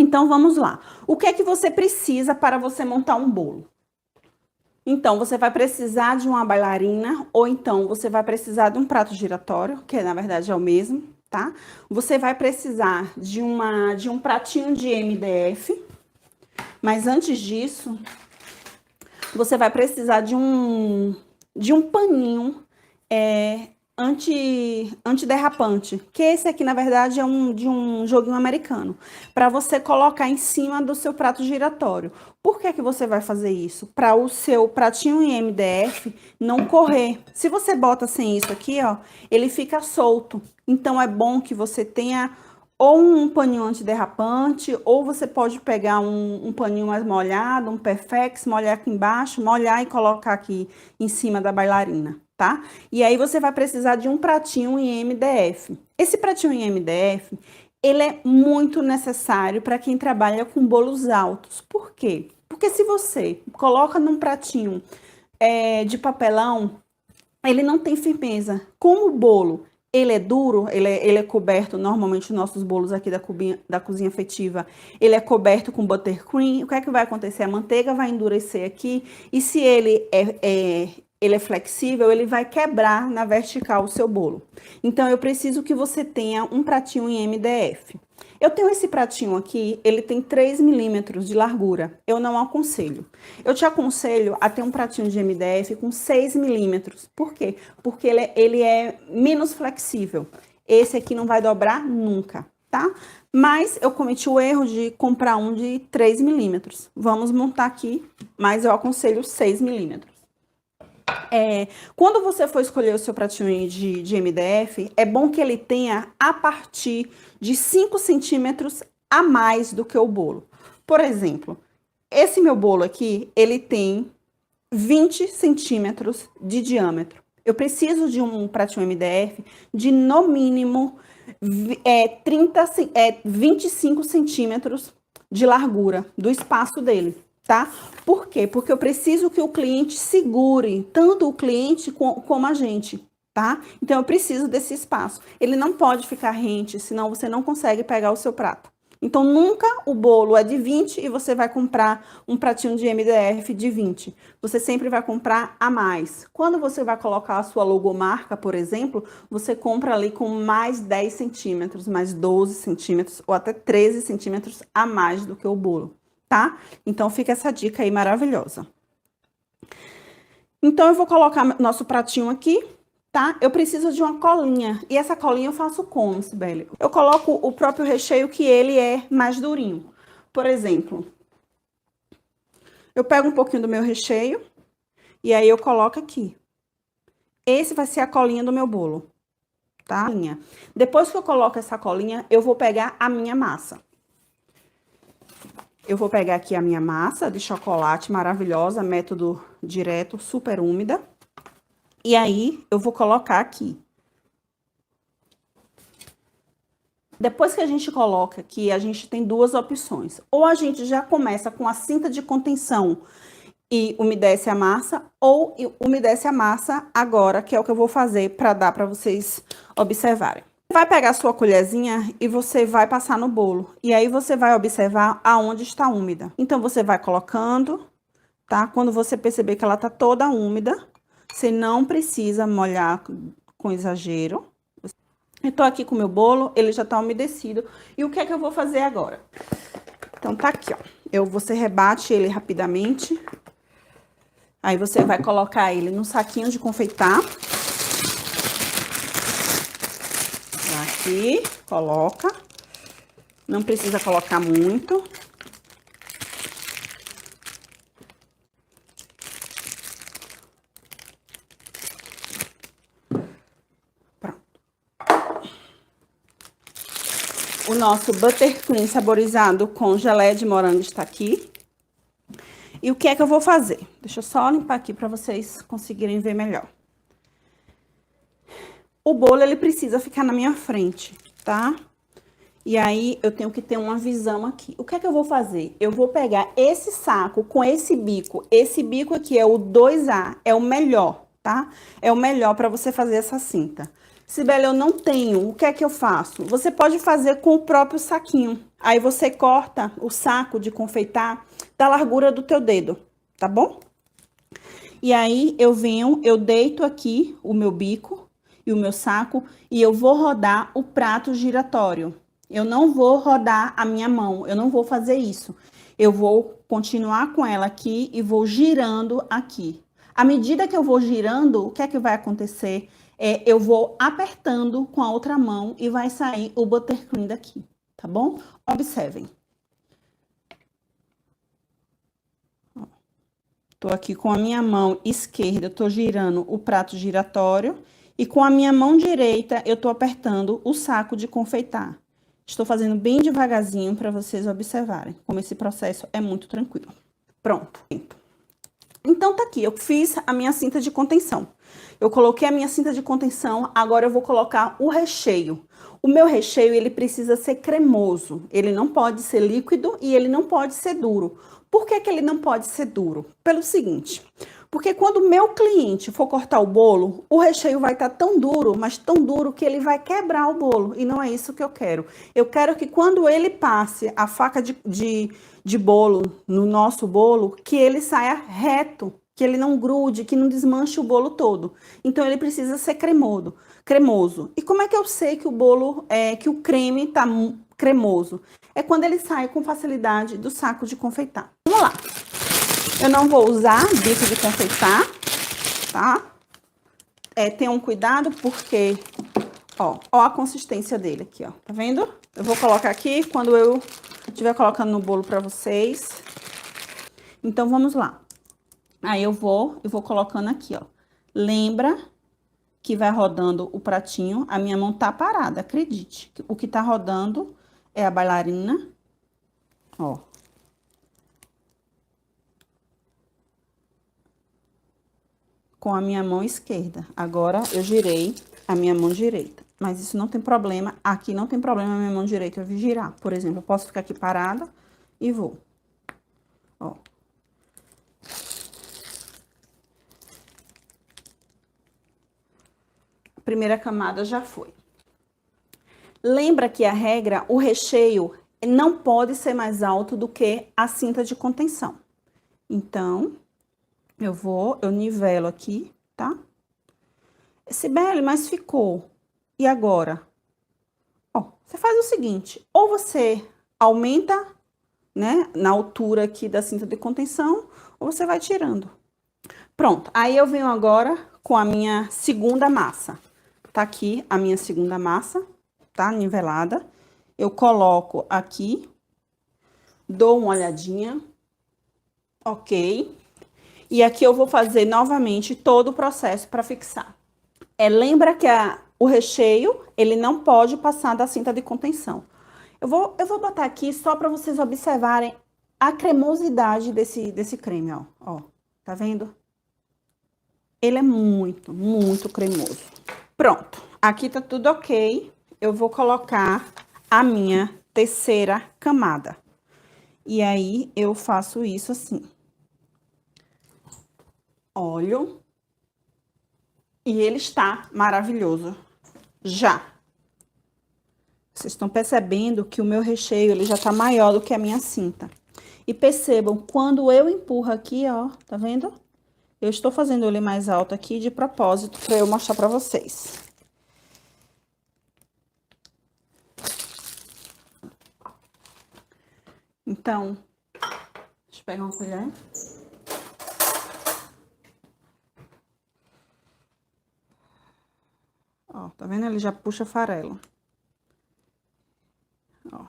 Então, vamos lá. O que é que você precisa para você montar um bolo? Então, você vai precisar de uma bailarina ou então você vai precisar de um prato giratório, que na verdade é o mesmo, tá? Você vai precisar de um pratinho de MDF, mas antes disso, você vai precisar de um paninho antiderrapante, que esse aqui, na verdade, é de um joguinho americano, para você colocar em cima do seu prato giratório. Por que que você vai fazer isso? Para o seu pratinho em MDF não correr. Se você bota sem isso aqui, ó, ele fica solto. Então, é bom que você tenha ou um paninho antiderrapante, ou você pode pegar um paninho mais molhado, um Perfex, molhar aqui embaixo, molhar e colocar aqui em cima da bailarina, tá? E aí você vai precisar de um pratinho em MDF. Esse pratinho em MDF, ele é muito necessário para quem trabalha com bolos altos. Por quê? Porque se você coloca num pratinho de papelão, ele não tem firmeza. Como o bolo ele é duro, ele é coberto, normalmente nossos bolos aqui da cozinha afetiva, ele é coberto com buttercream. O que é que vai acontecer? A manteiga vai endurecer aqui, e se ele é flexível, ele vai quebrar na vertical o seu bolo. Então, eu preciso que você tenha um pratinho em MDF. Eu tenho esse pratinho aqui, ele tem 3 milímetros de largura. Eu não aconselho. Eu te aconselho a ter um pratinho de MDF com 6 milímetros. Por quê? Porque ele é menos flexível. Esse aqui não vai dobrar nunca, tá? Mas eu cometi o erro de comprar um de 3 milímetros. Vamos montar aqui, mas eu aconselho 6 milímetros. Quando você for escolher o seu pratinho de MDF, é bom que ele tenha a partir de 5 centímetros a mais do que o bolo. Por exemplo, esse meu bolo aqui, ele tem 20 centímetros de diâmetro. Eu preciso de um pratinho MDF de, no mínimo, 25 centímetros de largura do espaço dele. Tá? Por quê? Porque eu preciso que o cliente segure, tanto o cliente como a gente, tá? Então, eu preciso desse espaço. Ele não pode ficar rente, senão você não consegue pegar o seu prato. Então, nunca o bolo é de 20 e você vai comprar um pratinho de MDF de 20. Você sempre vai comprar a mais. Quando você vai colocar a sua logomarca, por exemplo, você compra ali com mais 10 centímetros, mais 12 centímetros ou até 13 centímetros a mais do que o bolo. Tá? Então, fica essa dica aí maravilhosa. Então, eu vou colocar nosso pratinho aqui, tá? Eu preciso de uma colinha. E essa colinha eu faço como, Sibeli? Eu coloco o próprio recheio que ele é mais durinho. Por exemplo, eu pego um pouquinho do meu recheio e aí eu coloco aqui. Esse vai ser a colinha do meu bolo, tá? Depois que eu coloco essa colinha, eu vou pegar a minha massa. Eu vou pegar aqui a minha massa de chocolate maravilhosa, método direto, super úmida. E aí, eu vou colocar aqui. Depois que a gente coloca aqui, a gente tem duas opções. Ou a gente já começa com a cinta de contenção e umedece a massa, ou umedece a massa agora, que é o que eu vou fazer para dar para vocês observarem. Vai pegar a sua colherzinha e você vai passar no bolo. E aí, você vai observar aonde está úmida. Então, você vai colocando, tá? Quando você perceber que ela tá toda úmida, você não precisa molhar com exagero. Eu tô aqui com o meu bolo, ele já tá umedecido. E o que é que eu vou fazer agora? Então, tá aqui, ó. Você rebate ele rapidamente. Aí, você vai colocar ele no saquinho de confeitar. Aqui, coloca. Não precisa colocar muito. Pronto. O nosso buttercream saborizado com geleia de morango está aqui. E o que é que eu vou fazer? Deixa eu só limpar aqui para vocês conseguirem ver melhor. O bolo, ele precisa ficar na minha frente, tá? E aí, eu tenho que ter uma visão aqui. O que é que eu vou fazer? Eu vou pegar esse saco com esse bico. Esse bico aqui é o 2A, é o melhor, tá? É o melhor para você fazer essa cinta. Sibeli, eu não tenho. O que é que eu faço? Você pode fazer com o próprio saquinho. Aí você corta o saco de confeitar da largura do teu dedo, tá bom? E aí eu venho, eu deito aqui o meu bico e o meu saco e eu vou rodar o prato giratório. Eu não vou rodar a minha mão, eu não vou fazer isso. Eu vou continuar com ela aqui e vou girando aqui. À medida que eu vou girando, o que é que vai acontecer? Eu vou apertando com a outra mão e vai sair o buttercream daqui, tá bom? Observem. Tô aqui com a minha mão esquerda, tô girando o prato giratório e com a minha mão direita eu tô apertando o saco de confeitar. Estou fazendo bem devagarzinho para vocês observarem como esse processo é muito tranquilo. Pronto. Então tá aqui, eu fiz a minha cinta de contenção. Eu coloquei a minha cinta de contenção, agora eu vou colocar o recheio. O meu recheio, ele precisa ser cremoso, ele não pode ser líquido e ele não pode ser duro. Por que que ele não pode ser duro? Pelo seguinte, porque quando o meu cliente for cortar o bolo, o recheio vai estar tão duro, mas tão duro que ele vai quebrar o bolo. E não é isso que eu quero. Eu quero que quando ele passe a faca de bolo no nosso bolo, que ele saia reto, que ele não grude, que não desmanche o bolo todo. Então, ele precisa ser cremoso. E como é que eu sei que o bolo, que o creme tá cremoso? É quando ele sai com facilidade do saco de confeitar. Vamos lá. Eu não vou usar bico de confeitar, tá? Tenham cuidado porque, ó a consistência dele aqui, ó. Tá vendo? Eu vou colocar aqui quando eu estiver colocando no bolo pra vocês. Então, vamos lá. Aí eu vou colocando aqui, ó. Lembra que vai rodando o pratinho. A minha mão tá parada, acredite. O que tá rodando é a bailarina, ó. Com a minha mão esquerda. Agora, eu girei a minha mão direita. Mas isso não tem problema. Aqui não tem problema a minha mão direita eu girar. Por exemplo, eu posso ficar aqui parada e vou. Ó. A primeira camada já foi. Lembra que a regra, o recheio não pode ser mais alto do que a cinta de contenção. Então, eu nivelo aqui, tá? Sibeli, mas ficou. E agora? Ó, você faz o seguinte, ou você aumenta, né, na altura aqui da cinta de contenção, ou você vai tirando. Pronto, aí eu venho agora com a minha segunda massa. Tá aqui a minha segunda massa, tá? Nivelada. Eu coloco aqui, dou uma olhadinha, ok. E aqui eu vou fazer novamente todo o processo para fixar. Lembra que o recheio, ele não pode passar da cinta de contenção. Eu vou botar aqui só para vocês observarem a cremosidade desse creme, ó. Tá vendo? Ele é muito, muito cremoso. Pronto, aqui tá tudo ok. Eu vou colocar a minha terceira camada. E aí, eu faço isso assim. Olho. E ele está maravilhoso. Já. Vocês estão percebendo que o meu recheio, ele já tá maior do que a minha cinta. E percebam, quando eu empurro aqui, ó, tá vendo? Eu estou fazendo ele mais alto aqui de propósito para eu mostrar para vocês. Então, deixa eu pegar uma colher. Ó, tá vendo? Ele já puxa farelo. Ó.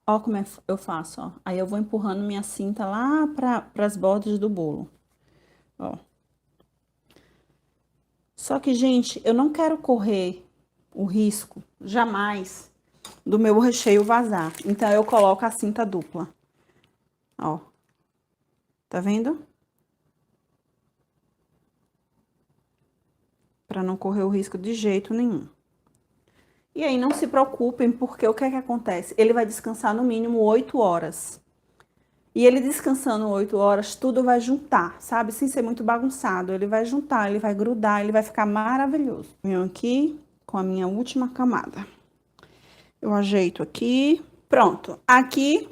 Ó como eu faço, ó. Aí eu vou empurrando minha cinta lá para as bordas do bolo. Ó. Só que, gente, eu não quero correr o risco, jamais, do meu recheio vazar. Então, eu coloco a cinta dupla. Ó. Tá vendo? Pra não correr o risco de jeito nenhum. E aí, não se preocupem, porque o que é que acontece? Ele vai descansar no mínimo 8 horas. E ele descansando 8 horas, tudo vai juntar, sabe? Sem ser muito bagunçado. Ele vai juntar, ele vai grudar, ele vai ficar maravilhoso. Venho aqui com a minha última camada. Eu ajeito aqui. Pronto. Aqui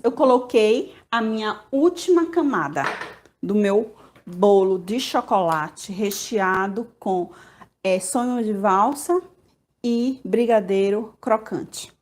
eu coloquei a minha última camada do meu bolo de chocolate recheado com sonho de valsa e brigadeiro crocante.